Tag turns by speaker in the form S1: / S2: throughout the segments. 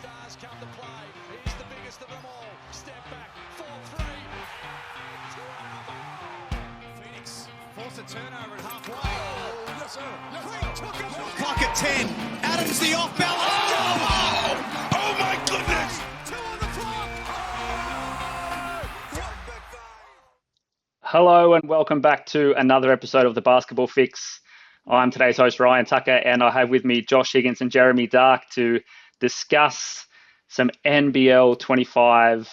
S1: stars come to play. He's the biggest of them all. Step back, 4-3. Phoenix forced a turnover at halfway. Oh, yes, sir. Yes, sir.
S2: Clock at 10. Adams the off balance.
S3: Oh my goodness!
S1: Two on the clock.
S4: Hello and welcome back to another episode of the Basketball Fix. I'm today's host, Ryan Tucker, and I have with me Josh Higgins and Jeremy Dark to discuss some NBL25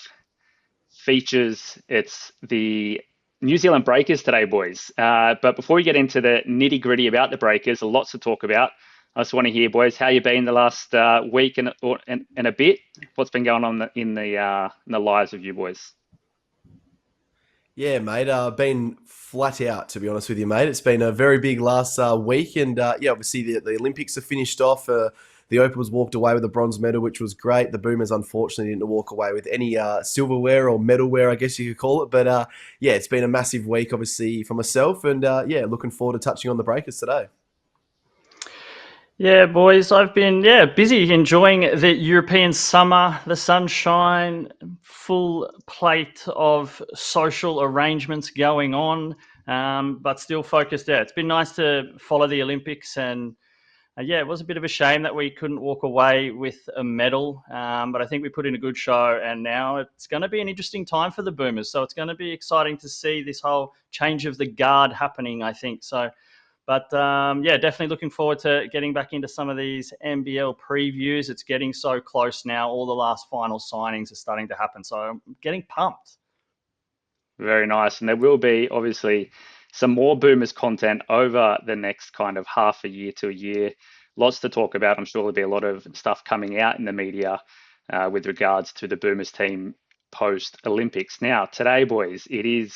S4: features. It's the New Zealand Breakers today, boys. But before we get into the nitty-gritty about the Breakers, lots to talk about. I just want to hear, boys, how you been the last week and a bit? What's been going on in the lives of you boys?
S5: Yeah, mate, been flat out, to be honest with you, mate. It's been a very big last week, and obviously the Olympics are finished off. The Open was walked away with a bronze medal, which was great. The Boomers, unfortunately, didn't walk away with any silverware or medalware, I guess you could call it. But it's been a massive week, obviously, for myself, and looking forward to touching on the Breakers today.
S6: Yeah, boys, I've been busy enjoying the European summer, the sunshine, full plate of social arrangements going on, but still focused. Yeah, it's been nice to follow the Olympics, and it was a bit of a shame that we couldn't walk away with a medal, but I think we put in a good show, and now it's going to be an interesting time for the Boomers. So it's going to be exciting to see this whole change of the guard happening, I think. So. But definitely looking forward to getting back into some of these NBL previews. It's getting so close now. All the last final signings are starting to happen. So I'm getting pumped.
S4: Very nice. And there will be obviously some more Boomers content over the next kind of half a year to a year. Lots to talk about. I'm sure there'll be a lot of stuff coming out in the media with regards to the Boomers team post-Olympics. Now, today, boys, it is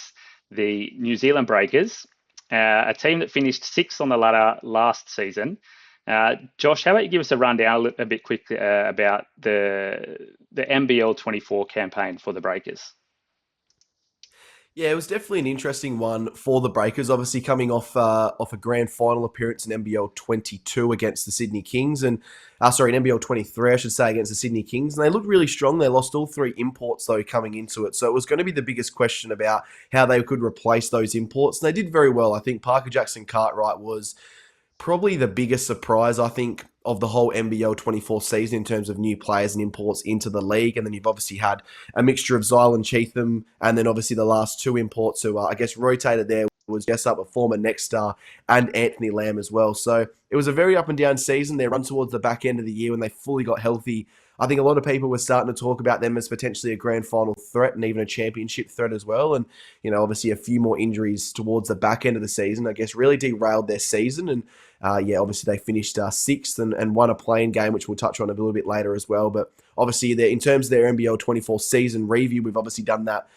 S4: the New Zealand Breakers. A team that finished sixth on the ladder last season. Josh, how about you give us a rundown a bit quickly about the NBL24 campaign for the Breakers?
S5: Yeah, it was definitely an interesting one for the Breakers. Obviously, coming off a grand final appearance in NBL 22 against the Sydney Kings, and in NBL 23, I should say, against the Sydney Kings, and they looked really strong. They lost all three imports though coming into it, so it was going to be the biggest question about how they could replace those imports, and they did very well. I think Parker Jackson Cartwright was probably the biggest surprise, I think, of the whole NBL 24 season in terms of new players and imports into the league. And then you've obviously had a mixture of Zylan Cheatham, and then obviously the last two imports who rotated there was Jessup, a former Next Star, and Anthony Lamb as well. So it was a very up and down season. They run towards the back end of the year when they fully got healthy. I think a lot of people were starting to talk about them as potentially a grand final threat and even a championship threat as well. And, obviously a few more injuries towards the back end of the season, I guess, really derailed their season. And, obviously they finished sixth and won a play-in game, which we'll touch on a little bit later as well. But obviously in terms of their NBL 24 season review, we've obviously done that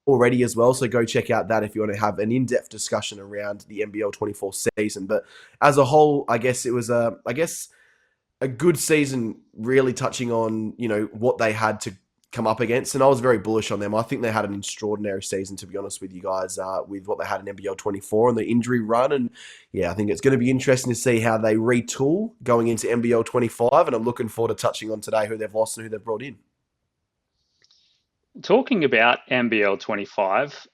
S5: already as well. So go check out that if you want to have an in-depth discussion around the NBL 24 season. But as a whole, I guess it was a good season, really touching on, what they had to come up against. And I was very bullish on them. I think they had an extraordinary season, to be honest with you guys, with what they had in NBL 24 and the injury run. And I think it's going to be interesting to see how they retool going into NBL 25. And I'm looking forward to touching on today who they've lost and who they've brought in.
S4: Talking about NBL 25,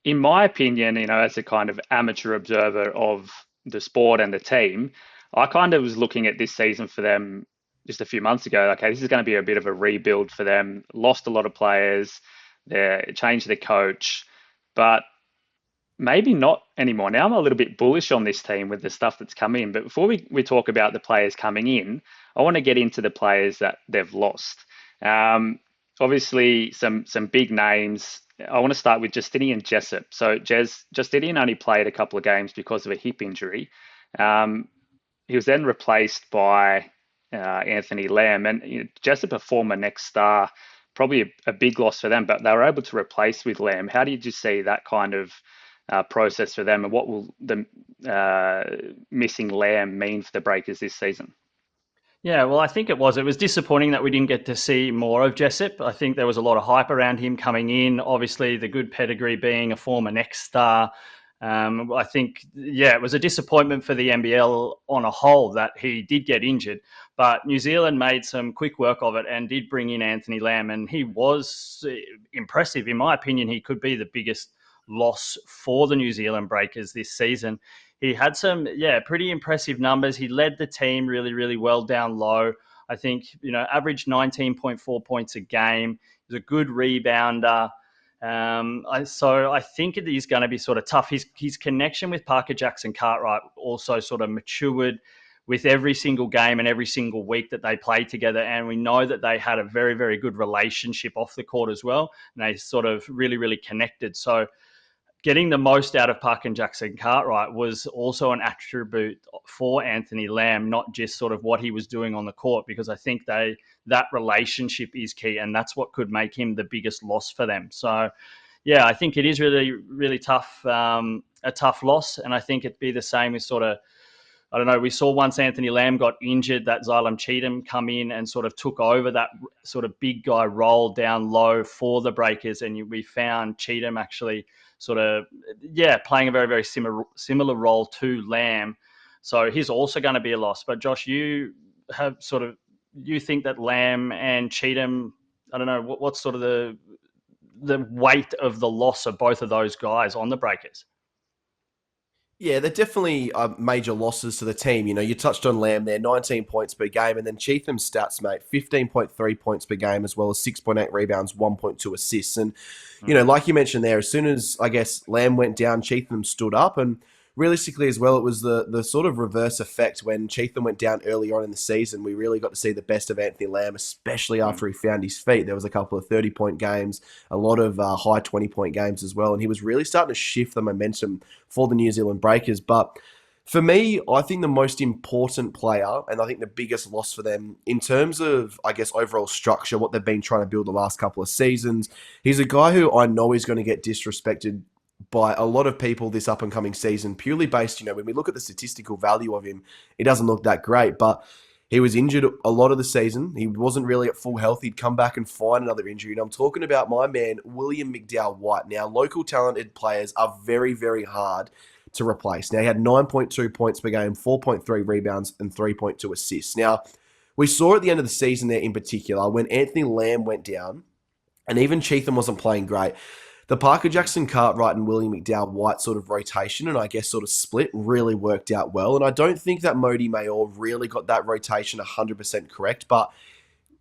S4: in my opinion, as a kind of amateur observer of the sport and the team, I kind of was looking at this season for them just a few months ago. Okay, this is going to be a bit of a rebuild for them. Lost a lot of players. They changed their coach, but maybe not anymore. Now I'm a little bit bullish on this team with the stuff that's come in. But before we talk about the players coming in, I want to get into the players that they've lost. Obviously, some big names. I want to start with Justinian Jessup. So Justinian only played a couple of games because of a hip injury. He was then replaced by Anthony Lamb, and Jessup, a former Next Star, probably a big loss for them, but they were able to replace with Lamb. How did you see that kind of process for them, and what will the missing Lamb mean for the Breakers this season?
S6: Yeah, well, I think it was disappointing that we didn't get to see more of Jessup. I think there was a lot of hype around him coming in. Obviously, the good pedigree being a former Next Star. I think, it was a disappointment for the NBL on a whole that he did get injured. But New Zealand made some quick work of it and did bring in Anthony Lamb, and he was impressive. In my opinion, he could be the biggest loss for the New Zealand Breakers this season. He had some, pretty impressive numbers. He led the team really, really well down low. I think, averaged 19.4 points a game. He's a good rebounder. So I think it is going to be sort of tough. His connection with Parker Jackson Cartwright also sort of matured with every single game and every single week that they played together. And we know that they had a very, very good relationship off the court as well. And they sort of really, really connected. So getting the most out of Parker Jackson Cartwright was also an attribute for Anthony Lamb, not just sort of what he was doing on the court, because I think that relationship is key, and that's what could make him the biggest loss for them. So, yeah, I think it is really, really tough, a tough loss, and I think it'd be the same with sort of, I don't know, we saw once Anthony Lamb got injured that Xylem Cheatham come in and sort of took over that sort of big guy role down low for the Breakers, and we found Cheatham actually sort of, playing a very, very similar role to Lamb. So he's also going to be a loss. But Josh, you think that Lamb and Cheatham, I don't know, what's sort of the weight of the loss of both of those guys on the Breakers?
S5: Yeah, they're definitely major losses to the team. You touched on Lamb there, 19 points per game, and then Cheatham's stats, mate, 15.3 points per game, as well as 6.8 rebounds, 1.2 assists. And, like you mentioned there, as soon as, I guess, Lamb went down, Cheatham stood up. And realistically as well, it was the sort of reverse effect when Cheatham went down early on in the season. We really got to see the best of Anthony Lamb, especially after he found his feet. There was a couple of 30-point games, a lot of high 20-point games as well, and he was really starting to shift the momentum for the New Zealand Breakers. But for me, I think the most important player, and I think the biggest loss for them in terms of, I guess, overall structure, what they've been trying to build the last couple of seasons, he's a guy who I know is going to get disrespected by a lot of people this up-and-coming season, purely based, when we look at the statistical value of him, it doesn't look that great, but he was injured a lot of the season. He wasn't really at full health. He'd come back and find another injury, and I'm talking about my man, William McDowell-White. Now, local talented players are very, very hard to replace. Now, he had 9.2 points per game, 4.3 rebounds, and 3.2 assists. Now, we saw at the end of the season there in particular, when Anthony Lamb went down, and even Cheatham wasn't playing great, the Parker Jackson Cartwright and William McDowell-White sort of rotation and I guess sort of split really worked out well. And I don't think that Modi Mayor really got that rotation 100% correct. But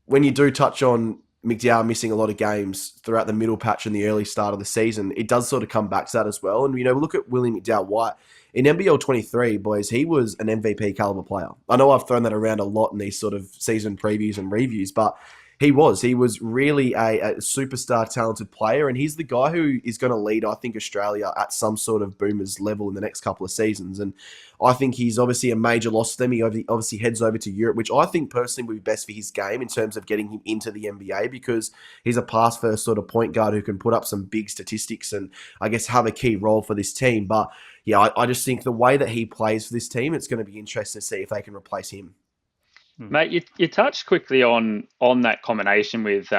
S5: when you do touch on McDowell missing a lot of games throughout the middle patch and the early start of the season, it does sort of come back to that as well. And, look at William McDowell-White. In NBL25, boys, he was an MVP caliber player. I know I've thrown that around a lot in these sort of season previews and reviews, but he was really a superstar talented player, and he's the guy who is going to lead, I think, Australia at some sort of Boomers level in the next couple of seasons. And I think he's obviously a major loss to them. He obviously heads over to Europe, which I think personally would be best for his game in terms of getting him into the NBA, because he's a pass-first sort of point guard who can put up some big statistics and I guess have a key role for this team. But yeah, I just think the way that he plays for this team, it's going to be interesting to see if they can replace him.
S4: Mate, you touched quickly on that combination with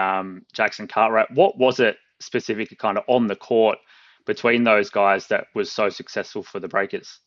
S4: Jackson Cartwright. What was it specifically kind of on the court between those guys that was so successful for the Breakers?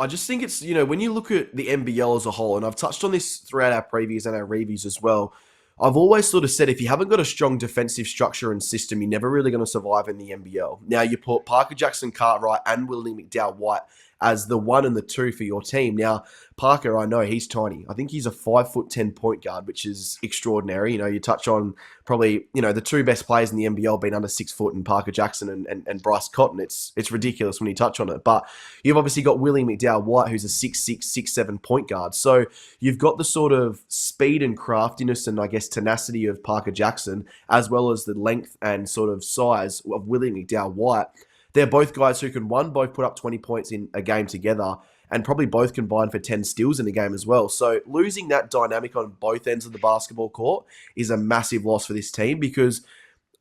S5: I just think it's, when you look at the NBL as a whole, and I've touched on this throughout our previews and our reviews as well, I've always sort of said if you haven't got a strong defensive structure and system, you're never really going to survive in the NBL. Now, you put Parker Jackson Cartwright and William McDowell-White as the 1 and the 2 for your team. Now, Parker, I know he's tiny. I think he's a 5'10" point guard, which is extraordinary. You touch on probably, the two best players in the NBL being under 6 foot, and Parker Jackson and Bryce Cotton. It's ridiculous when you touch on it. But you've obviously got William McDowell-White, who's a 6'6", 6'7" point guard. So you've got the sort of speed and craftiness and I guess tenacity of Parker Jackson, as well as the length and sort of size of William McDowell-White. They're both guys who can, both put up 20 points in a game together, and probably both combine for 10 steals in a game as well. So losing that dynamic on both ends of the basketball court is a massive loss for this team, because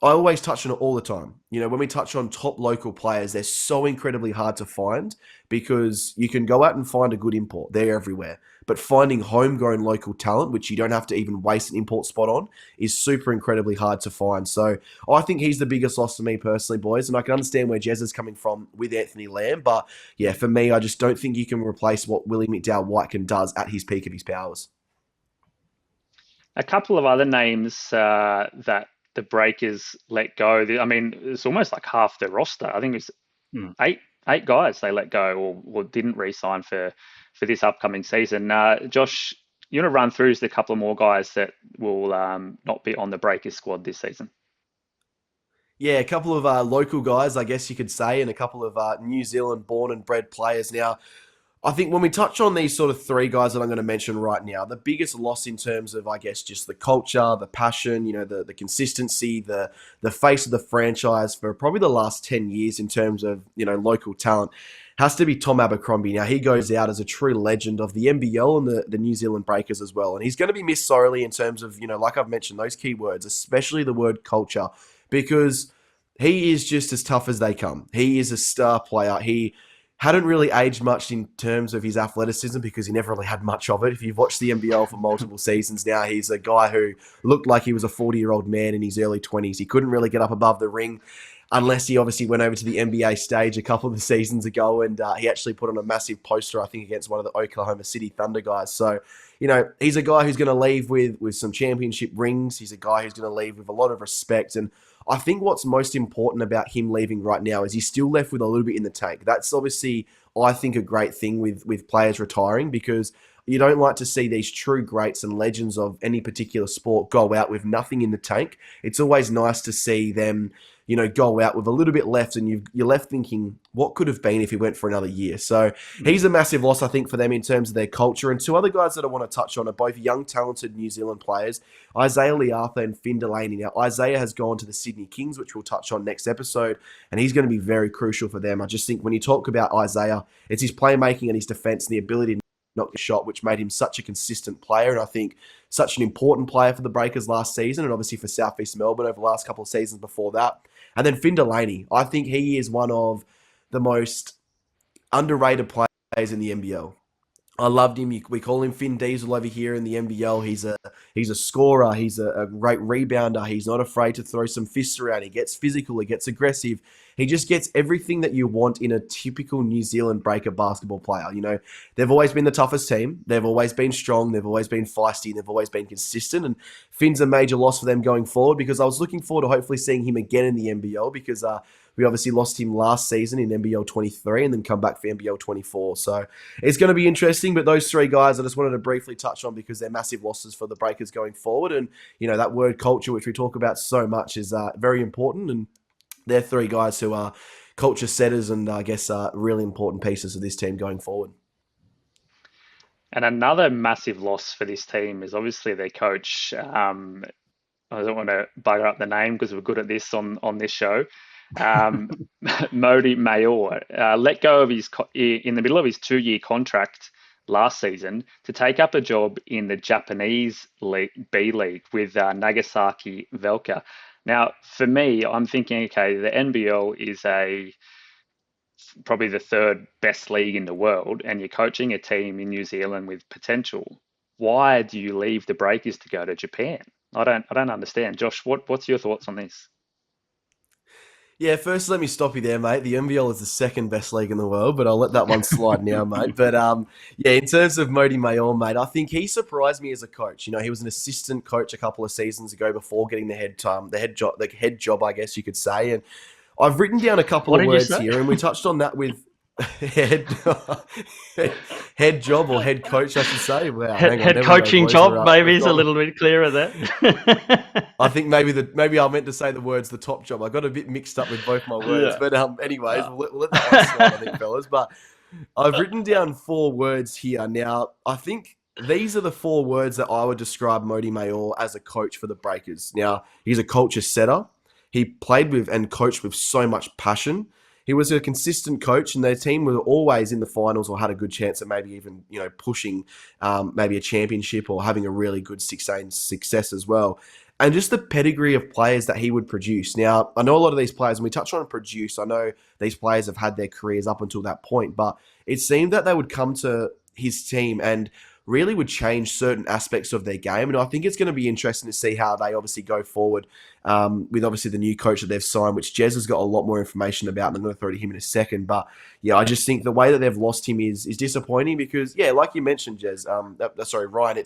S5: I always touch on it all the time. When we touch on top local players, they're so incredibly hard to find, because you can go out and find a good import. They're everywhere. but finding homegrown local talent, which you don't have to even waste an import spot on, is super incredibly hard to find. So I think he's the biggest loss to me personally, boys, and I can understand where Jez is coming from with Anthony Lamb, but yeah, for me, I just don't think you can replace what Willie McDowell-Whitekin does at his peak of his powers.
S4: A couple of other names that the Breakers let go. I mean, it's almost like half the roster. I think it's eight guys they let go or didn't re-sign for this upcoming season. Josh, you want to run through just a couple of more guys that will not be on the Breakers squad this season?
S5: Yeah, a couple of local guys, I guess you could say, and a couple of New Zealand born and bred players. Now, I think when we touch on these sort of three guys that I'm going to mention right now, the biggest loss in terms of, I guess, just the culture, the passion, the consistency, the face of the franchise for probably the last 10 years in terms of, local talent has to be Tom Abercrombie. Now, he goes out as a true legend of the NBL and the New Zealand Breakers as well. And he's going to be missed sorely in terms of, like I've mentioned, those key words, especially the word culture, because he is just as tough as they come. He is a star player. He hadn't really aged much in terms of his athleticism because he never really had much of it. If you've watched the NBL for multiple seasons now, he's a guy who looked like he was a 40-year-old man in his early 20s. He couldn't really get up above the ring unless he obviously went over to the NBA stage a couple of the seasons ago, and he actually put on a massive poster, I think, against one of the Oklahoma City Thunder guys. So, he's a guy who's going to leave with some championship rings. He's a guy who's going to leave with a lot of respect, and I think what's most important about him leaving right now is he's still left with a little bit in the tank. That's obviously, I think, a great thing with players retiring, because you don't like to see these true greats and legends of any particular sport go out with nothing in the tank. It's always nice to see them, go out with a little bit left, and you're left thinking, what could have been if he went for another year? So he's a massive loss, I think, for them in terms of their culture. And two other guys that I want to touch on are both young, talented New Zealand players, Isaiah Le'Arthur and Finn Delaney. Now, Isaiah has gone to the Sydney Kings, which we'll touch on next episode, and he's going to be very crucial for them. I just think when you talk about Isaiah, it's his playmaking and his defense and the ability to knock the shot, which made him such a consistent player, and I think such an important player for the Breakers last season, and obviously for South East Melbourne over the last couple of seasons before that. And then Finn Delaney, I think he is one of the most underrated players in the NBL. I loved him. We call him Finn Diesel over here in the NBL. He's a scorer. He's a great rebounder. He's not afraid to throw some fists around. He gets physical. He gets aggressive. He just gets everything that you want in a typical New Zealand Breaker basketball player. They've always been the toughest team. They've always been strong. They've always been feisty. They've always been consistent. And Finn's a major loss for them going forward, because I was looking forward to hopefully seeing him again in the NBL, because we obviously lost him last season in NBL23 and then come back for NBL24. So it's going to be interesting. But those three guys I just wanted to briefly touch on because they're massive losses for the Breakers going forward. And, that word culture, which we talk about so much, is very important. And they're three guys who are culture setters and I guess really important pieces of this team going forward.
S4: And another massive loss for this team is obviously their coach. I don't want to bugger up the name because we're good at this on this show. Mody Maor let go of in the middle of his 2-year contract last season to take up a job in the Japanese B League with Nagasaki Velka. Now, for me, I'm thinking, okay, the NBL is probably the third best league in the world, and you're coaching a team in New Zealand with potential. Why do you leave the Breakers to go to Japan? I don't understand. Josh, what's your thoughts on this?
S5: Yeah, first let me stop you there, mate. The NBL is the second best league in the world, but I'll let that one slide now, mate. But yeah, in terms of Mody Maor, mate, I think he surprised me as a coach. He was an assistant coach a couple of seasons ago before getting the head job, I guess you could say. And I've written down a couple of words here, and we touched on that with head job or head coach, I should say. Wow,
S6: head coaching job, maybe is a little bit clearer there.
S5: I think maybe I meant to say the words the top job. I got a bit mixed up with both my words, yeah. But anyways, we'll let that one slide, I think, fellas. But I've written down 4 words here. Now, I think these are the 4 words that I would describe Mody Maor as a coach for the Breakers. Now, he's a culture setter. He played with and coached with so much passion. He was a consistent coach, and their team were always in the finals or had a good chance at maybe even, pushing maybe a championship or having a really good 6A success as well. And just the pedigree of players that he would produce. Now, I know a lot of these players, and we touched on produce, I know these players have had their careers up until that point, but it seemed that they would come to his team and really would change certain aspects of their game. And I think it's going to be interesting to see how they obviously go forward with obviously the new coach that they've signed, which Jez has got a lot more information about, and I'm going to throw to him in a second. But yeah, I just think the way that they've lost him is disappointing because, yeah, like you mentioned, Jez, Ryan,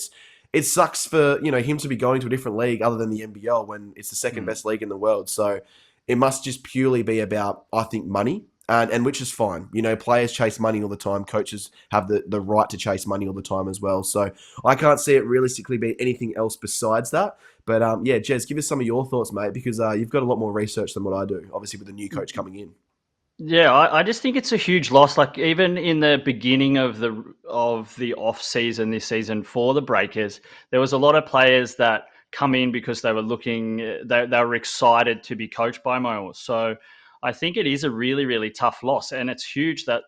S5: it sucks for him to be going to a different league other than the NBL when it's the second best league in the world. So it must just purely be about, I think, money. And which is fine. Players chase money all the time. Coaches have the right to chase money all the time as well. So I can't see it realistically being anything else besides that. But yeah, Jez, give us some of your thoughts, mate, because you've got a lot more research than what I do, obviously with the new coach coming in.
S6: Yeah, I just think it's a huge loss. Like even in the beginning of the off season this season for the Breakers, there was a lot of players that come in because they were they were excited to be coached by Moyles. So I think it is a really, really tough loss, and it's huge that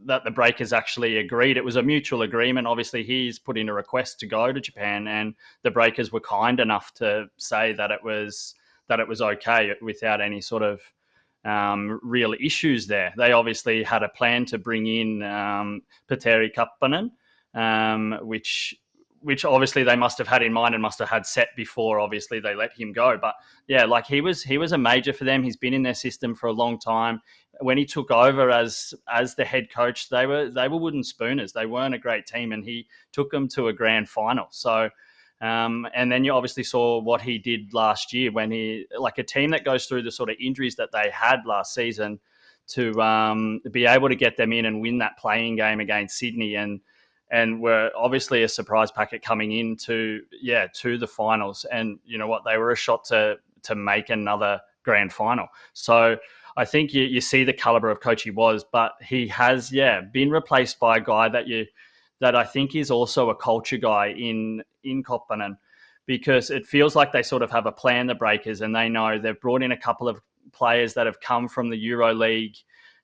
S6: the Breakers actually agreed. It was a mutual agreement. Obviously, he's put in a request to go to Japan, and the Breakers were kind enough to say that it was okay without any sort of real issues there. They obviously had a plan to bring in Petteri Kappanen, which obviously they must have had in mind and must have had set before. Obviously, they let him go. But yeah, like he was a major for them. He's been in their system for a long time. When he took over as the head coach, they were wooden spooners. They weren't a great team, and he took them to a grand final. So. And then you obviously saw what he did last year when like a team that goes through the sort of injuries that they had last season to be able to get them in and win that playing game against Sydney and were obviously a surprise packet coming into to the finals. And you know what, they were a shot to make another grand final. So I think you see the caliber of coach he was, but he has been replaced by a guy that I think is also a culture guy in Koppanen, because it feels like they sort of have a plan, the Breakers, and they know they've brought in a couple of players that have come from the Euro League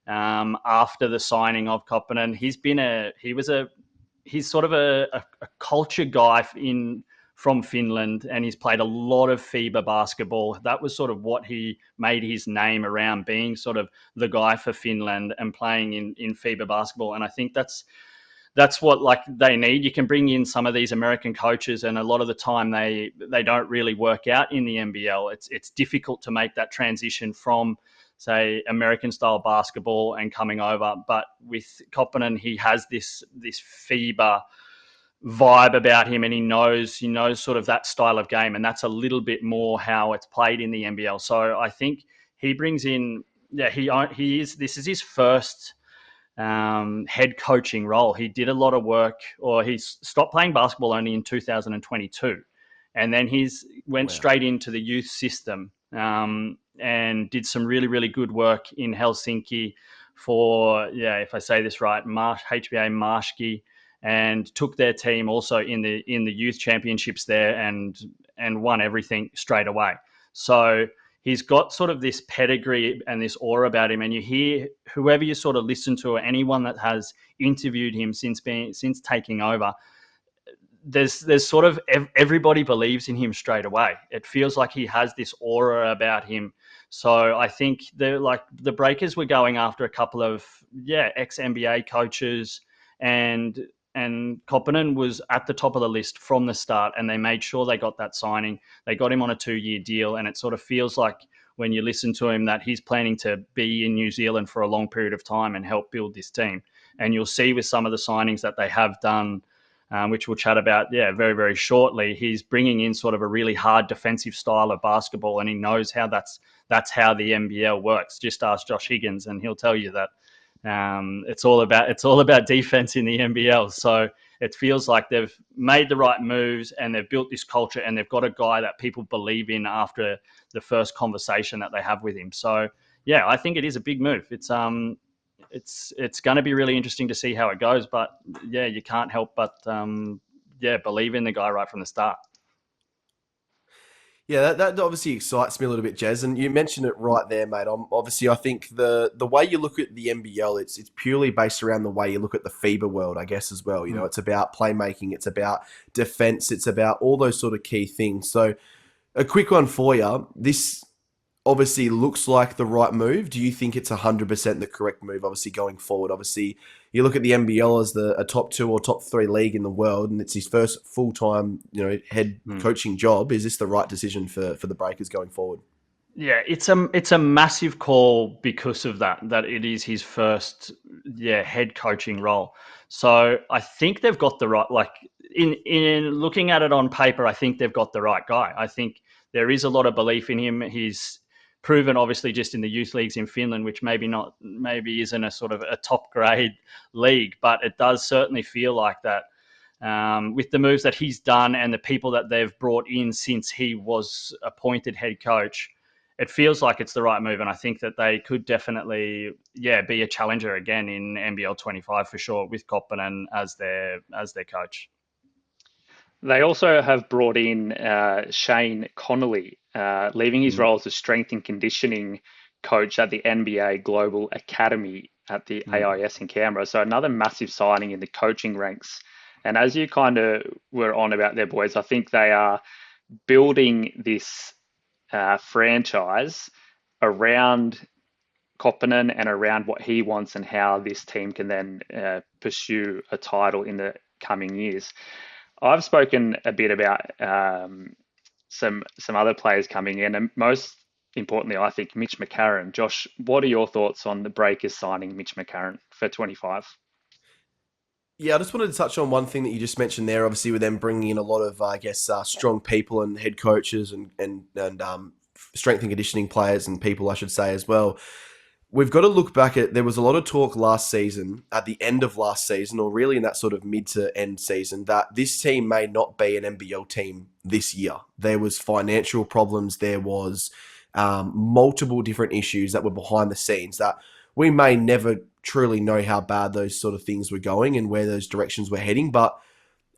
S6: after the signing of Koppanen. He's sort of a culture guy from Finland, and he's played a lot of FIBA basketball. That was sort of what he made his name around, being sort of the guy for Finland and playing in FIBA basketball. And I think that's what like they need. You can bring in some of these American coaches, and a lot of the time they don't really work out in the NBL. It's difficult to make that transition from, say, American style basketball and coming over. But with Koppanen, he has this FIBA vibe about him, and he knows sort of that style of game, and that's a little bit more how it's played in the NBL. So I think he brings in this is his first head coaching role. He did a lot of work, or he stopped playing basketball only in 2022. And then went straight into the youth system and did some really, really good work in Helsinki for, if I say this right, HBA Marshki, and took their team also in the youth championships there and won everything straight away. So he's got sort of this pedigree and this aura about him, and you hear whoever you sort of listen to, or anyone that has interviewed him since taking over, there's sort of everybody believes in him straight away. It feels like he has this aura about him. So I think the Breakers were going after a couple of ex-NBA coaches, and Koppanen was at the top of the list from the start, and they made sure they got that signing. They got him on a 2-year deal, and it sort of feels like when you listen to him that he's planning to be in New Zealand for a long period of time and help build this team. And you'll see with some of the signings that they have done, which we'll chat about very, very shortly, he's bringing in sort of a really hard defensive style of basketball, and he knows how that's how the NBL works. Just ask Josh Higgins, and he'll tell you that it's all about defense in the NBL. So it feels like they've made the right moves, and they've built this culture, and they've got a guy that people believe in after the first conversation that they have with him. So I think it is a big move. It's going to be really interesting to see how it goes, but you can't help but believe in the guy right from the start.
S5: Yeah, that obviously excites me a little bit, Jez, and you mentioned it right there, mate. I think the way you look at the NBL, it's purely based around the way you look at the FIBA world, I guess, as well. It's about playmaking, it's about defense, it's about all those sort of key things. So a quick one for you. This obviously looks like the right move. Do you think it's 100% the correct move, obviously, going forward? Obviously, you look at the NBL as a top 2 or top 3 league in the world, and it's his first full-time, head coaching job. Is this the right decision for the Breakers going forward?
S6: Yeah, it's a massive call because of that it is his first head coaching role. So I think they've got the right, like, in looking at it on paper, I think they've got the right guy. I think there is a lot of belief in him. He's proven, obviously, just in the youth leagues in Finland, which maybe isn't a sort of a top grade league, but it does certainly feel like that. With the moves that he's done and the people that they've brought in since he was appointed head coach, it feels like it's the right move, and I think that they could definitely, be a challenger again in NBL25 for sure, with Koppinen as their coach.
S4: They also have brought in Shane Connolly, leaving his role as a strength and conditioning coach at the NBA Global Academy at the AIS in Canberra. So another massive signing in the coaching ranks. And as you kind of were on about their boys, I think they are building this franchise around Koppinen and around what he wants and how this team can then pursue a title in the coming years. I've spoken a bit about some other players coming in, and most importantly, I think Mitch McCarron. Josh, what are your thoughts on the Breakers signing Mitch McCarron for 25?
S5: Yeah, I just wanted to touch on one thing that you just mentioned there. Obviously, with them bringing in a lot of, strong people and head coaches and strength and conditioning players and people, I should say, as well. We've got to look back at, there was a lot of talk last season, at the end of last season, or really in that sort of mid to end season, that this team may not be an NBL team this year. There was financial problems. There was multiple different issues that were behind the scenes that we may never truly know how bad those sort of things were going and where those directions were heading. But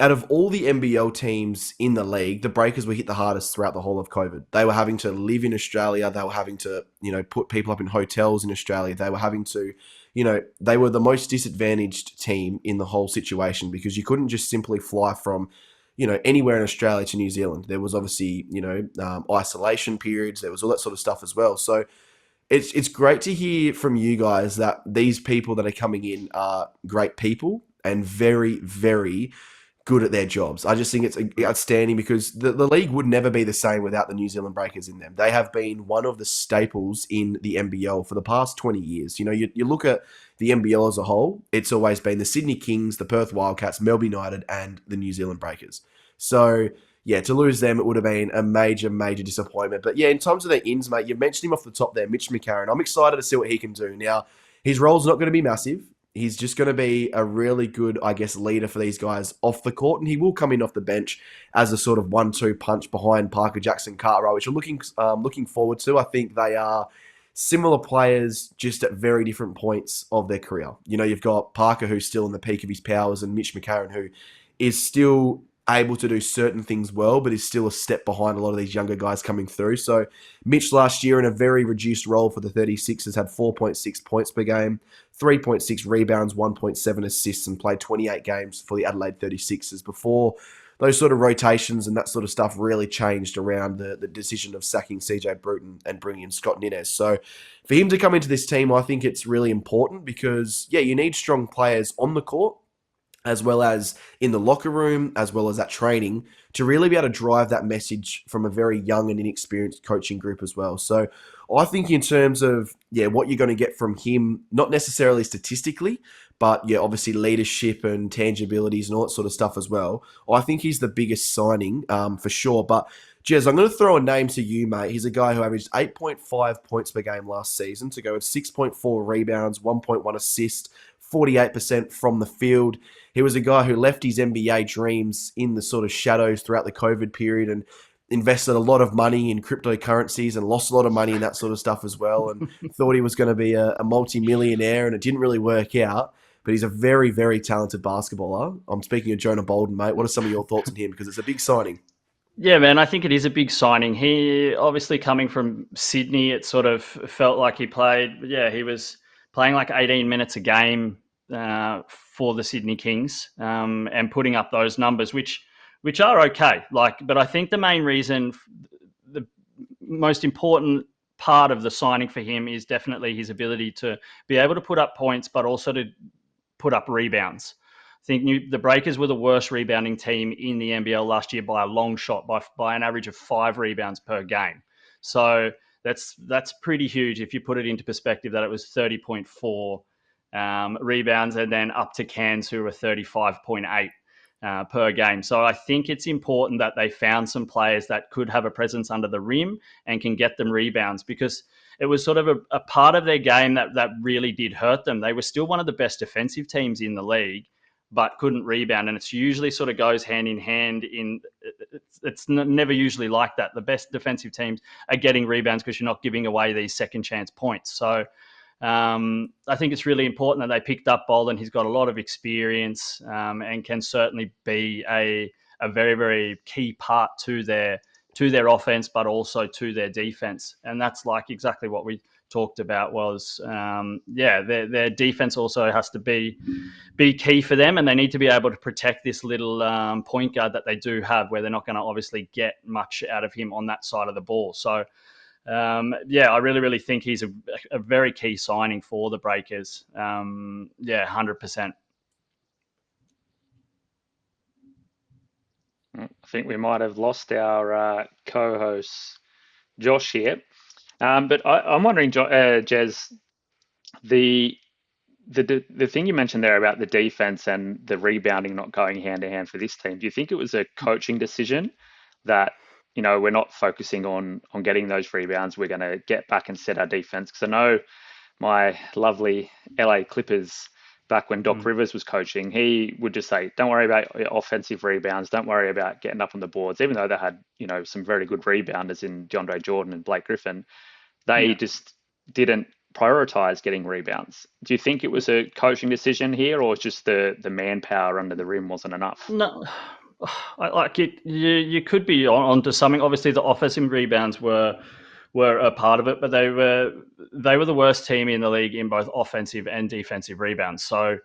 S5: out of all the NBL teams in the league, the Breakers were hit the hardest throughout the whole of COVID. They were having to live in Australia. They were having to, put people up in hotels in Australia. They were having to, they were the most disadvantaged team in the whole situation because you couldn't just simply fly from, anywhere in Australia to New Zealand. There was obviously, isolation periods. There was all that sort of stuff as well. So it's great to hear from you guys that these people that are coming in are great people and very, very good at their jobs. I just think it's outstanding because the league would never be the same without the New Zealand Breakers in them. They have been one of the staples in the NBL for the past 20 years. You look at the NBL as a whole, it's always been the Sydney Kings, the Perth Wildcats, Melbourne United, and the New Zealand Breakers. So, yeah, to lose them, it would have been a major, major disappointment. But yeah, in terms of their ins, mate, you've mentioned him off the top there, Mitch McCarron. I'm excited to see what he can do. Now, his role's not going to be massive. He's just going to be a really good, leader for these guys off the court, and he will come in off the bench as a sort of 1-2 punch behind Parker Jackson Cartwright, which I'm looking forward to. I think they are similar players, just at very different points of their career. You've got Parker, who's still in the peak of his powers, and Mitch McCarron, who is still able to do certain things well, but is still a step behind a lot of these younger guys coming through. So Mitch last year in a very reduced role for the 36ers had 4.6 points per game, 3.6 rebounds, 1.7 assists, and played 28 games for the Adelaide 36ers before those sort of rotations and that sort of stuff really changed around the decision of sacking CJ Bruton and bringing in Scott Ninez. So for him to come into this team, I think it's really important because, you need strong players on the court, as well as in the locker room, as well as at training, to really be able to drive that message from a very young and inexperienced coaching group as well. So I think in terms of, what you're going to get from him, not necessarily statistically, but obviously leadership and tangibilities and all that sort of stuff as well. I think he's the biggest signing for sure. But Jez, I'm going to throw a name to you, mate. He's a guy who averaged 8.5 points per game last season to go with 6.4 rebounds, 1.1 assists, 48% from the field. He was a guy who left his NBA dreams in the sort of shadows throughout the COVID period and invested a lot of money in cryptocurrencies and lost a lot of money in that sort of stuff as well, and thought he was going to be a multi-millionaire, and it didn't really work out. But he's a very, very talented basketballer. I'm speaking of Jonah Bolden, mate. What are some of your thoughts on him? Because it's a big signing.
S6: Yeah, man, I think it is a big signing. He obviously coming from Sydney, it sort of felt like he was playing like 18 minutes a game for the Sydney Kings and putting up those numbers, which are okay. But I think the main reason, the most important part of the signing for him is definitely his ability to be able to put up points, but also to put up rebounds. I think the Breakers were the worst rebounding team in the NBL last year by a long shot, by an average of 5 rebounds per game. So that's pretty huge if you put it into perspective that it was 30.4 rebounds, and then up to Cairns, who were 35.8 per game. So I think it's important that they found some players that could have a presence under the rim and can get them rebounds, because it was sort of a part of their game that really did hurt them. They were still one of the best defensive teams in the league, but couldn't rebound. And it's usually sort of goes hand in hand. It's never usually like that. The best defensive teams are getting rebounds because you're not giving away these second chance points. So I think it's really important that they picked up Bolden. He's got a lot of experience and can certainly be a very, very key part to their offense, but also to their defense. And that's like exactly what we talked about was, their defense also has to be key for them, and they need to be able to protect this little point guard that they do have, where they're not going to obviously get much out of him on that side of the ball. So, I really, really think he's a very key signing for the Breakers. 100%.
S4: I think we might have lost our co-host Josh here, but I'm wondering, Jez, the thing you mentioned there about the defense and the rebounding not going hand in hand for this team. Do you think it was a coaching decision that, we're not focusing on getting those rebounds, we're going to get back and set our defense? Because I know my lovely LA Clippers, back when Doc Rivers was coaching, he would just say, don't worry about your offensive rebounds, don't worry about getting up on the boards. Even though they had, some very good rebounders in DeAndre Jordan and Blake Griffin, they just didn't prioritize getting rebounds. Do you think it was a coaching decision here, or just the manpower under the rim wasn't enough?
S6: No, I like it. You could be onto something. Obviously, the offensive rebounds were a part of it, but they were the worst team in the league in both offensive and defensive rebounds. So,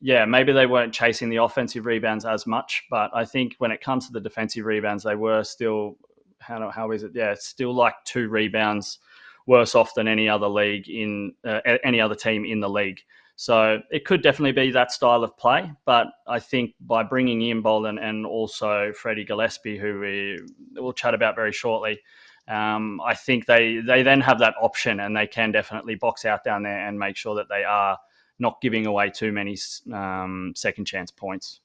S6: maybe they weren't chasing the offensive rebounds as much, but I think when it comes to the defensive rebounds, they were still, how is it? Yeah, still like 2 rebounds worse off than any other league any other team in the league. So it could definitely be that style of play, but I think by bringing in Bolden and also Freddie Gillespie, who we'll chat about very shortly, I think they then have that option, and they can definitely box out down there and make sure that they are not giving away too many second chance points.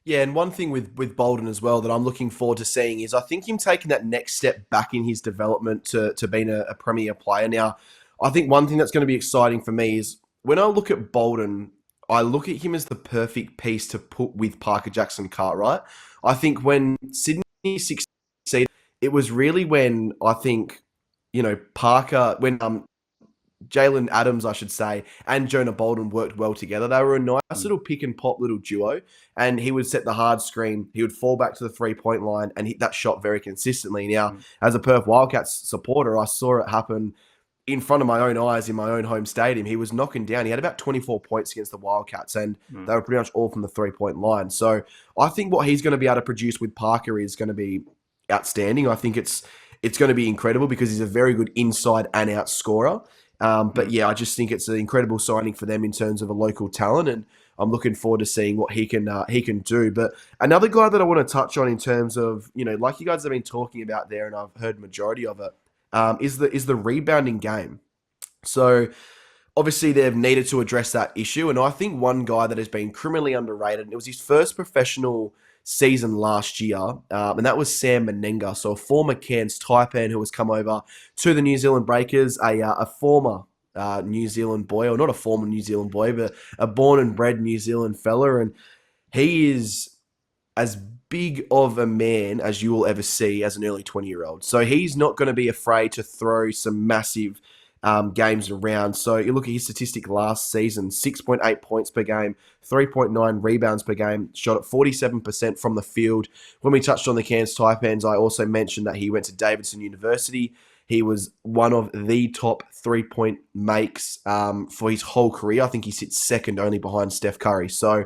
S5: Yeah, and one thing with Bolden as well that I'm looking forward to seeing is I think him taking that next step back in his development to being a premier player. Now, I think one thing that's going to be exciting for me is when I look at Bolden, I look at him as the perfect piece to put with Parker Jackson Cartwright. I think when Sydney succeeded, it was really when I think, Parker, when Jalen Adams, I should say, and Jonah Bolden worked well together. They were a nice little pick and pop little duo, and he would set the hard screen. He would fall back to the 3-point line and hit that shot very consistently. Now, as a Perth Wildcats supporter, I saw it happen in front of my own eyes in my own home stadium. He was knocking down. He had about 24 points against the Wildcats, and they were pretty much all from the 3-point line. So I think what he's going to be able to produce with Parker is going to be outstanding. I think it's going to be incredible because he's a very good inside and out scorer. But I just think it's an incredible signing for them in terms of a local talent, and I'm looking forward to seeing what he can do. But another guy that I want to touch on in terms of, like you guys have been talking about there, and I've heard majority of it, is the rebounding game. So obviously they've needed to address that issue, and I think one guy that has been criminally underrated, and it was his first professional season last year, and that was Sam Menenga, so a former Cairns Taipan who has come over to the New Zealand Breakers, a former New Zealand boy, or not a former New Zealand boy, but a born and bred New Zealand fella, and he is as big of a man as you will ever see as an early 20-year-old. So he's not going to be afraid to throw some massive games around. So you look at his statistic last season, 6.8 points per game, 3.9 rebounds per game, shot at 47% from the field. When we touched on the Cairns Taipans, I also mentioned that he went to Davidson University. He was one of the top 3-point makes for his whole career. I think he sits second only behind Steph Curry. So,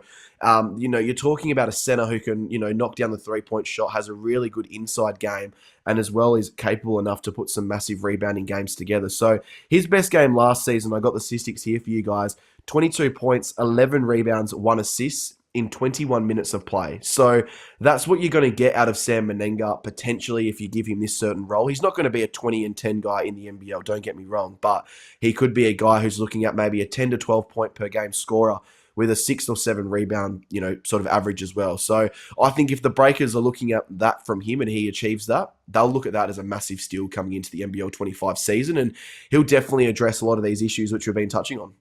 S5: you're talking about a center who can, knock down the 3-point shot, has a really good inside game, and as well is capable enough to put some massive rebounding games together. So his best game last season, I got the statistics here for you guys, 22 points, 11 rebounds, 1 assist in 21 minutes of play. So that's what you're going to get out of Sam Menenga, potentially, if you give him this certain role. He's not going to be a 20 and 10 guy in the NBL, don't get me wrong, but he could be a guy who's looking at maybe a 10 to 12 point per game scorer with a 6 or 7 rebound, sort of average as well. So I think if the Breakers are looking at that from him and he achieves that, they'll look at that as a massive steal coming into the NBL25 season, and he'll definitely address a lot of these issues which we've been touching on.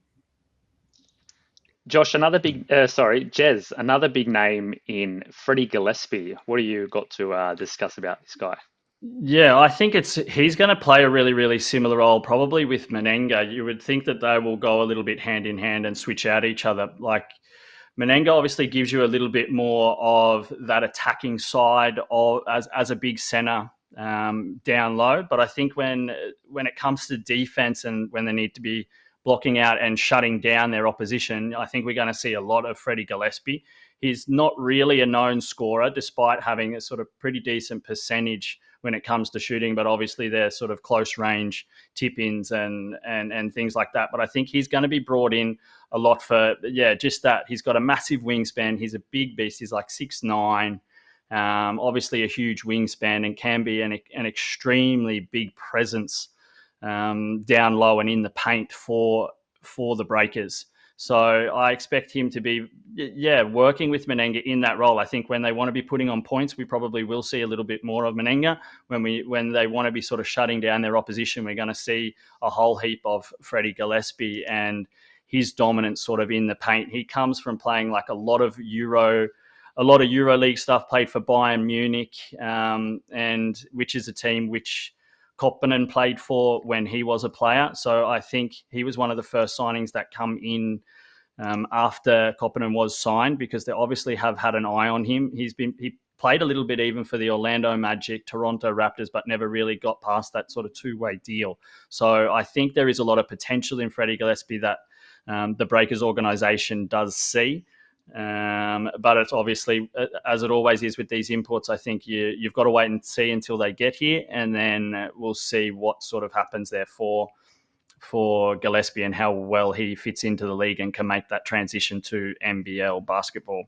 S4: Josh, Jez, another big name in Freddie Gillespie. What do you got to discuss about this guy?
S6: Yeah, I think he's going to play a really, really similar role, probably with Menenga. You would think that they will go a little bit hand in hand and switch out each other. Like Menenga obviously gives you a little bit more of that attacking side of as a big center down low. But I think when it comes to defense and when they need to be blocking out and shutting down their opposition, I think we're going to see a lot of Freddie Gillespie. He's not really a known scorer, despite having a sort of pretty decent percentage when it comes to shooting, but obviously they're sort of close range tip-ins and things like that. But I think he's going to be brought in a lot for, just that. He's got a massive wingspan. He's a big beast. He's like 6'9", obviously a huge wingspan, and can be an extremely big presence down low and in the paint for the Breakers. So I expect him to be, working with Menenga in that role. I think when they want to be putting on points, we probably will see a little bit more of Menenga. When they want to be sort of shutting down their opposition, we're going to see a whole heap of Freddie Gillespie and his dominance sort of in the paint. He comes from playing like a lot of EuroLeague stuff, played for Bayern Munich, and which is a team which Koppinen played for when he was a player. So I think he was one of the first signings that come in after Koppinen was signed, because they obviously have had an eye on him. He played a little bit even for the Orlando Magic, Toronto Raptors, but never really got past that sort of two-way deal. So I think there is a lot of potential in Freddie Gillespie that the Breakers organization does see. But it's obviously, as it always is with these imports, I think you've got to wait and see until they get here, and then we'll see what sort of happens there for Gillespie and how well he fits into the league and can make that transition to NBL basketball.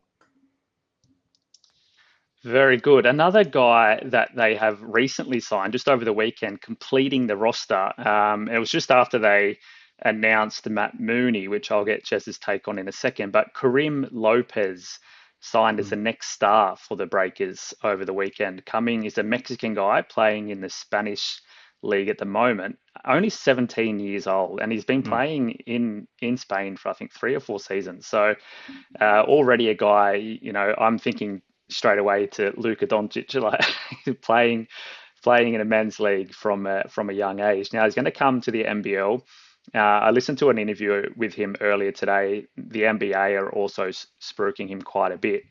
S4: Very good. Another guy that they have recently signed just over the weekend, completing the roster. It was just after they announced Matt Mooney, which I'll get Jez's take on in a second. But Karim Lopez signed as the next star for the Breakers over the weekend. Coming is a Mexican guy playing in the Spanish league at the moment, only 17 years old, and he's been playing in Spain for I think 3 or 4 seasons. So already a guy, I'm thinking straight away to Luka Doncic, like playing in a men's league from a young age. Now he's going to come to the NBL. I listened to an interview with him earlier today. The NBA are also spruiking him quite a bit.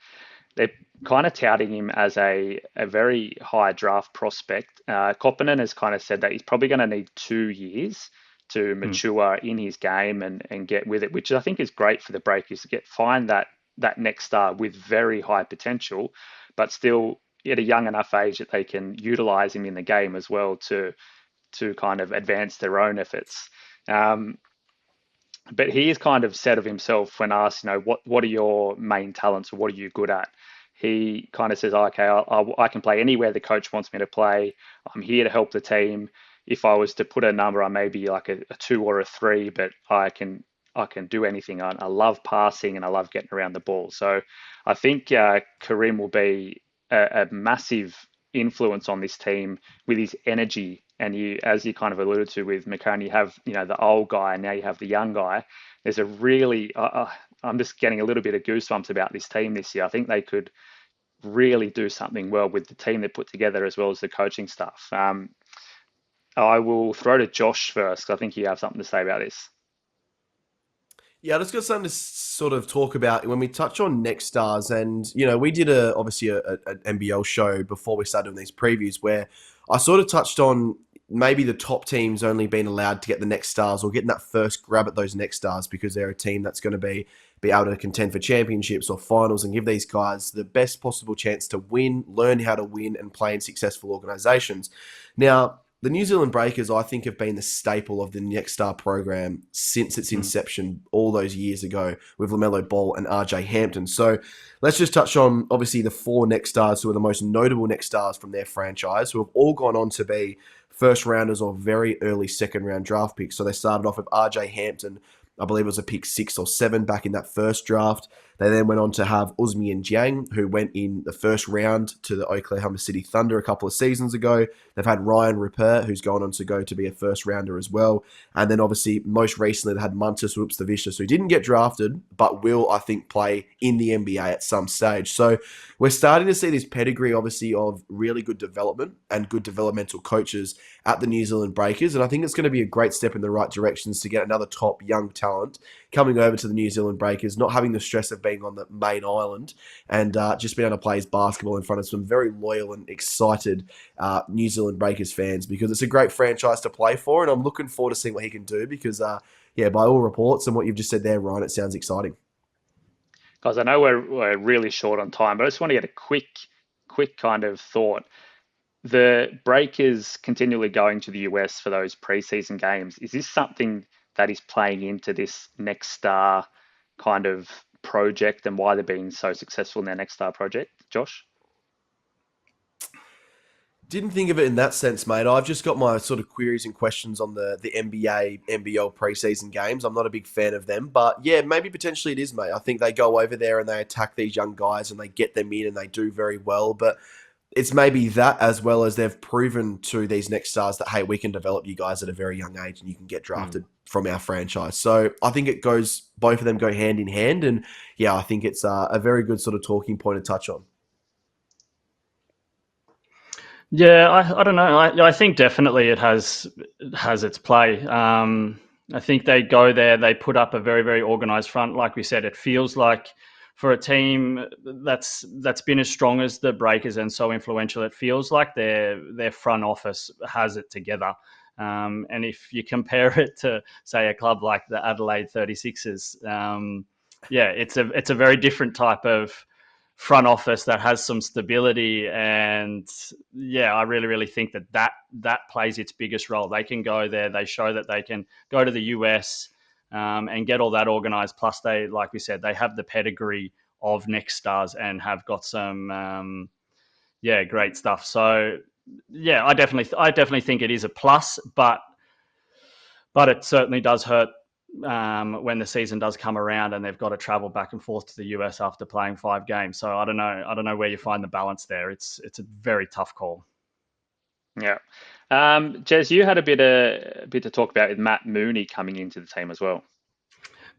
S4: They're kind of touting him as a very high draft prospect. Koppinen has kind of said that he's probably going to need 2 years to mature in his game and get with it, which I think is great for the Breakers to find that next star with very high potential, but still at a young enough age that they can utilize him in the game as well to kind of advance their own efforts. But he has kind of said of himself when asked, what are your main talents or what are you good at? He kind of says, okay, I can play anywhere the coach wants me to play. I'm here to help the team. If I was to put a number, I may be like a 2 or a 3, but I can do anything. I love passing and I love getting around the ball. So I think Karim will be a massive influence on this team with his energy. And as you kind of alluded to with McCone, you have the old guy, and now you have the young guy. There's a really, I'm just getting a little bit of goosebumps about this team this year. I think they could really do something well with the team they put together as well as the coaching staff. I will throw to Josh first, because I think you have something to say about this.
S5: Yeah, I just got something to sort of talk about when we touch on next stars. And, we did obviously an NBL show before we started doing these previews where I sort of touched on, maybe the top team's only been allowed to get the next stars or getting that first grab at those next stars because they're a team that's going to be able to contend for championships or finals and give these guys the best possible chance to win, learn how to win, and play in successful organisations. Now, the New Zealand Breakers, I think, have been the staple of the Next Star program since its inception all those years ago with LaMelo Ball and RJ Hampton. So let's just touch on, obviously, the 4 Next Stars who are the most notable Next Stars from their franchise, who have all gone on to be first rounders or very early second round draft picks. So they started off with RJ Hampton. I believe it was a pick 6 or 7 back in that first draft. They then went on to have Usmi and Jiang, who went in the first round to the Oklahoma City Thunder a couple of seasons ago. They've had Ryan Rupert, who's gone on to go to be a first rounder as well. And then obviously, most recently, they had Muntus Whoops the Vicious, who didn't get drafted, but will, I think, play in the NBA at some stage. So we're starting to see this pedigree, obviously, of really good development and good developmental coaches at the New Zealand Breakers. And I think it's going to be a great step in the right directions to get another top young talent coming over to the New Zealand Breakers, not having the stress of being on the main island and just being able to play his basketball in front of some very loyal and excited New Zealand Breakers fans, because it's a great franchise to play for, and I'm looking forward to seeing what he can do because, by all reports and what you've just said there, Ryan, it sounds exciting.
S4: Guys, I know we're really short on time, but I just want to get a quick kind of thought. The Breakers continually going to the US for those preseason games. Is this something that is playing into this Next Star kind of project and why they're being so successful in their Next Star project, Josh?
S5: Didn't think of it in that sense, mate. I've just got my sort of queries and questions on the NBA, NBL preseason games. I'm not a big fan of them, but yeah, maybe potentially it is, mate. I think they go over there and they attack these young guys and they get them in and they do very well, but it's maybe that as well as they've proven to these Next Stars that, hey, we can develop you guys at a very young age and you can get drafted from our franchise. So I think both of them go hand in hand. And yeah, I think it's a very good sort of talking point to touch on.
S6: Yeah, I don't know. I think definitely it has its play. I think they go there, they put up a very, very organised front. Like we said, it feels like for a team that's been as strong as the Breakers and so influential, it feels like their front office has it together. And if you compare it to, say, a club like the Adelaide 36ers, it's a very different type of front office that has some stability. And yeah, I really, really think that plays its biggest role. They can go there, they show that they can go to the US and get all that organized. Plus, they, like we said, they have the pedigree of Next Stars and have got some, great stuff. So yeah, I definitely think it is a plus, but it certainly does hurt when the season does come around and they've got to travel back and forth to the US after playing 5 games. So I don't know where you find the balance there. It's a very tough call.
S4: Yeah. Jez, you had a bit to talk about with Matt Mooney coming into the team as well.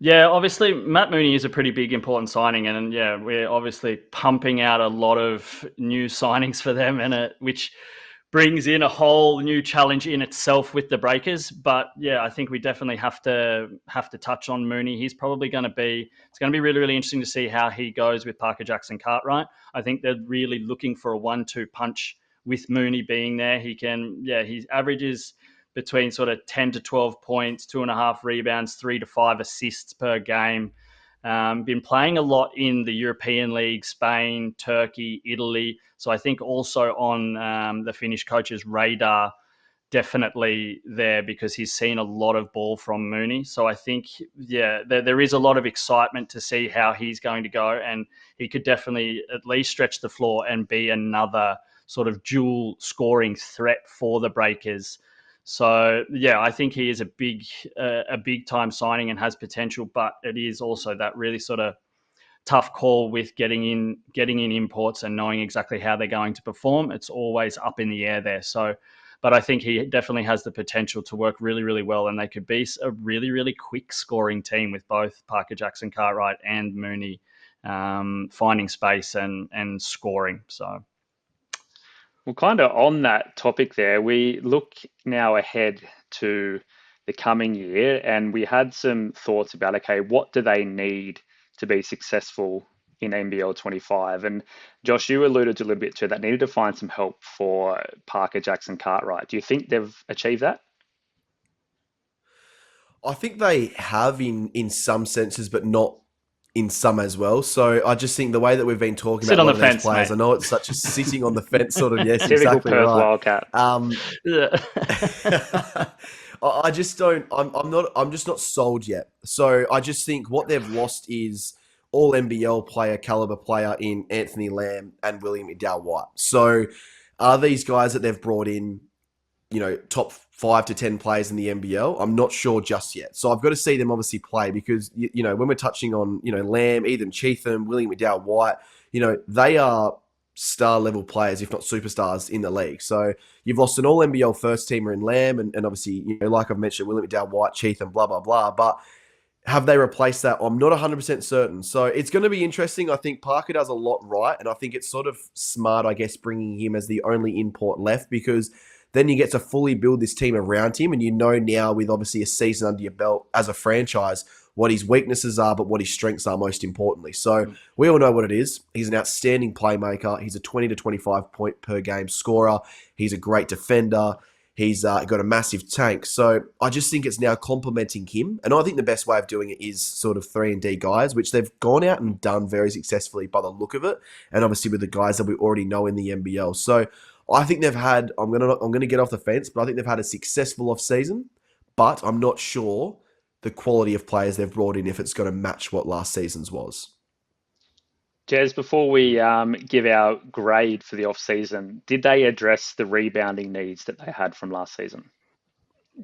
S6: Yeah, obviously Matt Mooney is a pretty big, important signing, and yeah, we're obviously pumping out a lot of new signings for them, and which brings in a whole new challenge in itself with the Breakers. But yeah, I think we definitely have to touch on Mooney. He's probably going to be. It's going to be really, really interesting to see how he goes with Parker Jackson Cartwright. I think they're really looking for a 1-2 punch with Mooney being there. He averages between sort of 10 to 12 points, 2.5 rebounds, 3 to 5 assists per game. Been playing a lot in the European League, Spain, Turkey, Italy. So I think also on the Finnish coach's radar, definitely there because he's seen a lot of ball from Mooney. So I think, there is a lot of excitement to see how he's going to go. And he could definitely at least stretch the floor and be another sort of dual scoring threat for the Breakers. So yeah, I think he is a big time signing and has potential, but it is also that really sort of tough call with getting in imports and knowing exactly how they're going to perform. It's always up in the air there. So, but I think he definitely has the potential to work really, really well, and they could be a really, really quick scoring team with both Parker Jackson Cartwright and Mooney finding space and scoring. So.
S4: Well, kind of on that topic there, we look now ahead to the coming year and we had some thoughts about, okay, what do they need to be successful in NBL25. And Josh, you alluded a little bit to that, needed to find some help for Parker Jackson Cartwright. Do you think they've achieved that?
S5: I think they have in some senses, but not in some as well. So I just think the way that we've been talking
S6: Sit
S5: about
S6: on
S5: a lot
S6: the
S5: of these
S6: fence,
S5: players,
S6: mate.
S5: I know it's such a sitting on the fence sort of. Yes,
S4: Typical
S5: exactly
S4: Perth
S5: right.
S4: Wildcat.
S6: Yeah.
S5: I just don't. I'm not. I'm just not sold yet. So I just think what they've lost is all NBL player caliber player in Anthony Lamb and William McDowell White. So are these guys that they've brought in, top 5 to 10 players in the NBL? I'm not sure just yet. So I've got to see them obviously play because, when we're touching on, Lamb, Ethan Cheatham, William McDowell White, they are star level players, if not superstars in the league. So you've lost an all NBL first teamer in Lamb and obviously, like I've mentioned, William McDowell White, Cheatham, blah, blah, blah. But have they replaced that? I'm not 100% certain. So it's going to be interesting. I think Parker does a lot right. And I think it's sort of smart, I guess, bringing him as the only import left because then you get to fully build this team around him. And now with obviously a season under your belt as a franchise, what his weaknesses are, but what his strengths are most importantly. So we all know what it is. He's an outstanding playmaker. He's a 20 to 25 point per game scorer. He's a great defender. He's got a massive tank. So I just think it's now complementing him. And I think the best way of doing it is sort of 3-and-D guys, which they've gone out and done very successfully by the look of it. And obviously with the guys that we already know in the NBL. So I think they've had, I'm gonna get off the fence, but I think they've had a successful off-season. But I'm not sure the quality of players they've brought in if it's going to match what last season's was.
S4: Jez, before we give our grade for the off-season, did they address the rebounding needs that they had from last season?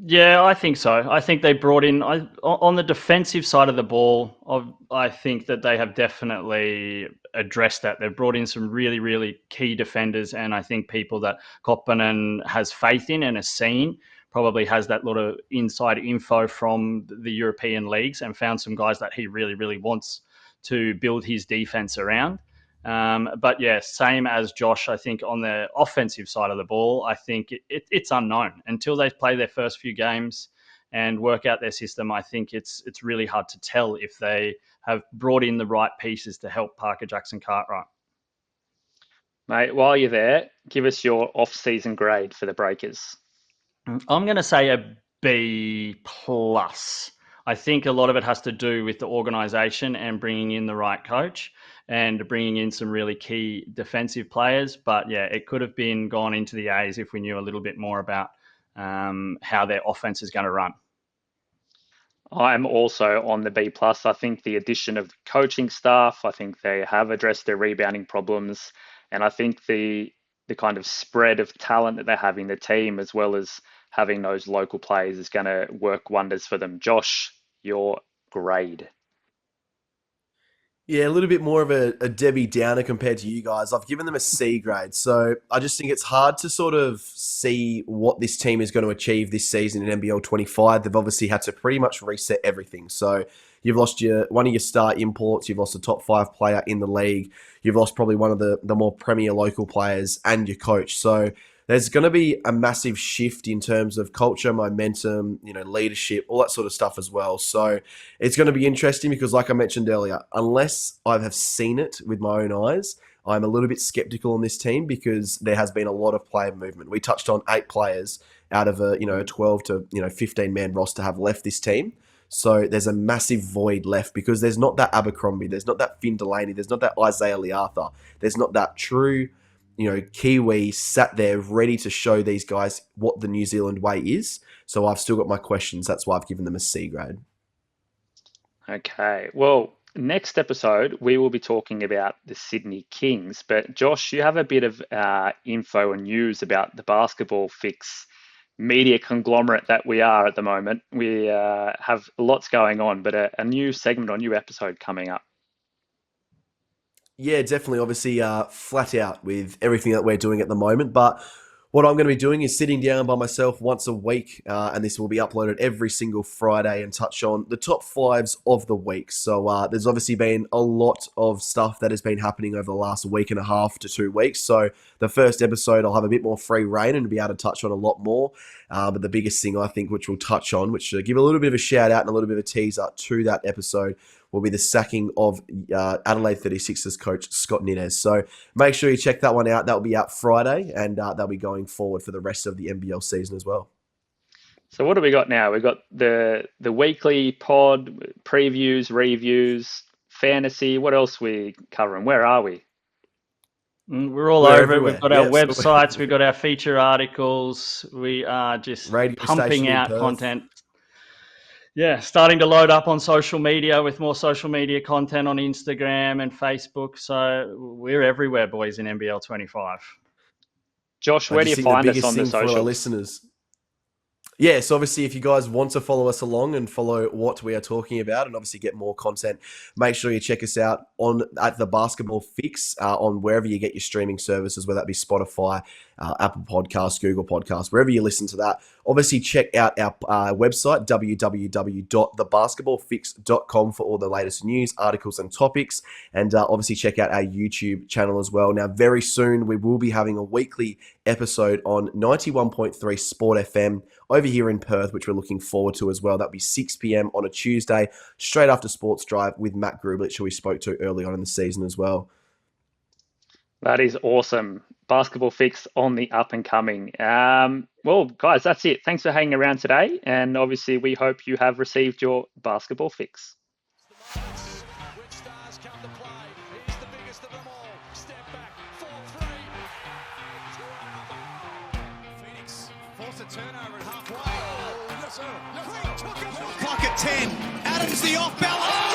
S6: Yeah, I think so. I think they brought in on the defensive side of the ball. I think that they have definitely addressed that. They've brought in some really, really key defenders, and I think people that Koppinen has faith in and has seen probably has that lot of inside info from the European leagues and found some guys that he really, really wants to build his defense around. But yeah, same as Josh, I think on the offensive side of the ball, I think it's unknown until they play their first few games and work out their system. I think it's really hard to tell if they have brought in the right pieces to help Parker Jackson Cartwright.
S4: Mate, while you're there, give us your off-season grade for the Breakers.
S6: I'm going to say a B plus. I think a lot of it has to do with the organisation and bringing in the right coach and bringing in some really key defensive players. But yeah, it could have been gone into the A's if we knew a little bit more about how their offense is going to run.
S4: I'm also on the B plus. I think the addition of the coaching staff, I think they have addressed their rebounding problems, and I think the kind of spread of talent that they have in the team, as well as having those local players, is going to work wonders for them. Josh, your grade.
S5: Yeah, a little bit more of a Debbie Downer compared to you guys. I've given them a C grade. So I just think it's hard to sort of see what this team is going to achieve this season in NBL 25. They've obviously had to pretty much reset everything. So you've lost one of your star imports. You've lost a top 5 player in the league. You've lost probably one of the more premier local players and your coach. So there's going to be a massive shift in terms of culture, momentum, leadership, all that sort of stuff as well. So it's going to be interesting because, like I mentioned earlier, unless I have seen it with my own eyes, I'm a little bit skeptical on this team because there has been a lot of player movement. We touched on 8 players out of a 12 to 15 man roster have left this team. So there's a massive void left because there's not that Abercrombie, there's not that Finn Delaney, there's not that Isaiah Leartha, there's not that true Kiwi sat there ready to show these guys what the New Zealand way is. So I've still got my questions. That's why I've given them a C grade.
S4: Okay. Well, next episode, we will be talking about the Sydney Kings. But Josh, you have a bit of info and news about the Basketball Fix media conglomerate that we are at the moment. We have lots going on, but a new segment or new episode coming up.
S5: Yeah, definitely. Obviously, flat out with everything that we're doing at the moment. But what I'm going to be doing is sitting down by myself once a week, and this will be uploaded every single Friday and touch on the top 5s of the week. So there's obviously been a lot of stuff that has been happening over the last week and a half to 2 weeks. So the first episode, I'll have a bit more free reign and be able to touch on a lot more. But the biggest thing I think, which we'll touch on, which give a little bit of a shout out and a little bit of a teaser to that episode, will be the sacking of Adelaide 36ers coach Scott Nitez. So make sure you check that one out. That will be out Friday, and they'll be going forward for the rest of the NBL season as well.
S4: So what do we got now? We've got the weekly pod, previews, reviews, fantasy. What else we covering? Where are we?
S6: We're all
S5: We're
S6: over it. We've got our
S5: everywhere.
S6: websites, we've got our feature articles. We are just
S5: Radio
S6: pumping
S5: station in
S6: out
S5: Perth.
S6: content. Yeah, starting to load up on social media with more social media content on Instagram and Facebook. So we're everywhere, boys, in NBL25.
S4: Josh,
S5: I
S4: where do you
S5: just think
S4: find
S5: the
S4: us
S5: biggest
S4: on the
S5: thing for our
S4: socials?
S5: listeners. Yeah, so obviously if you guys want to follow us along and follow what we are talking about and obviously get more content, make sure you check us out at the Basketball Fix on wherever you get your streaming services, whether that be Spotify, Apple Podcasts, Google Podcasts, wherever you listen to that. Obviously check out our website, www.thebasketballfix.com for all the latest news, articles and topics. And obviously check out our YouTube channel as well. Now, very soon we will be having a weekly episode on 91.3 Sport FM over here in Perth, which we're looking forward to as well. That'll be 6 p.m. on a Tuesday, straight after Sports Drive with Matt Grublich, who we spoke to early on in the season as well.
S4: That is awesome. Basketball Fix on the up and coming. Well, guys, that's it. Thanks for hanging around today. And obviously, we hope you have received your basketball fix.
S1: With stars come to play. He's the biggest of them all. Step back, 4-3. Phoenix force a turnover at halfway. Oh, yes, sir. Yes, sir.
S2: Clock at 10. Adams the off balance.